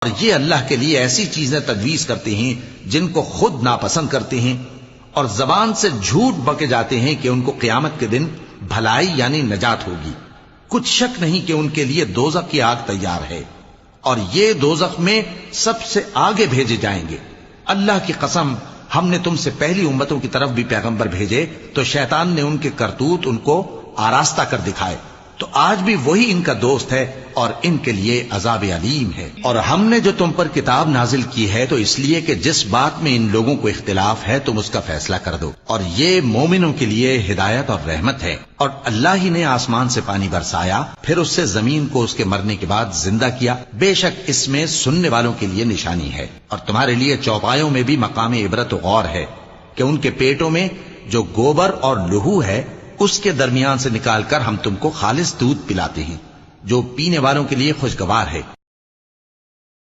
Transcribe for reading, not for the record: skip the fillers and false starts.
اور یہ اللہ کے لیے ایسی چیزیں تجویز کرتے ہیں جن کو خود ناپسند کرتے ہیں، اور زبان سے جھوٹ بکے جاتے ہیں کہ ان کو قیامت کے دن بھلائی یعنی نجات ہوگی۔ کچھ شک نہیں کہ ان کے لیے دوزخ کی آگ تیار ہے، اور یہ دوزخ میں سب سے آگے بھیجے جائیں گے۔ اللہ کی قسم، ہم نے تم سے پہلی امتوں کی طرف بھی پیغمبر بھیجے تو شیطان نے ان کے کرتوت ان کو آراستہ کر دکھائے، تو آج بھی وہی ان کا دوست ہے اور ان کے لیے عذاب علیم ہے۔ اور ہم نے جو تم پر کتاب نازل کی ہے تو اس لیے کہ جس بات میں ان لوگوں کو اختلاف ہے تم اس کا فیصلہ کر دو، اور یہ مومنوں کے لیے ہدایت اور رحمت ہے۔ اور اللہ ہی نے آسمان سے پانی برسایا، پھر اس سے زمین کو اس کے مرنے کے بعد زندہ کیا، بے شک اس میں سننے والوں کے لیے نشانی ہے، اور تمہارے لیے چوپایوں میں بھی مقام عبرت و غور ہے کہ ان کے پیٹوں میں جو گوبر اور لہو ہے اس کے درمیان سے نکال کر ہم تم کو خالص دودھ پلاتے ہیں جو پینے والوں کے لیے خوشگوار ہے،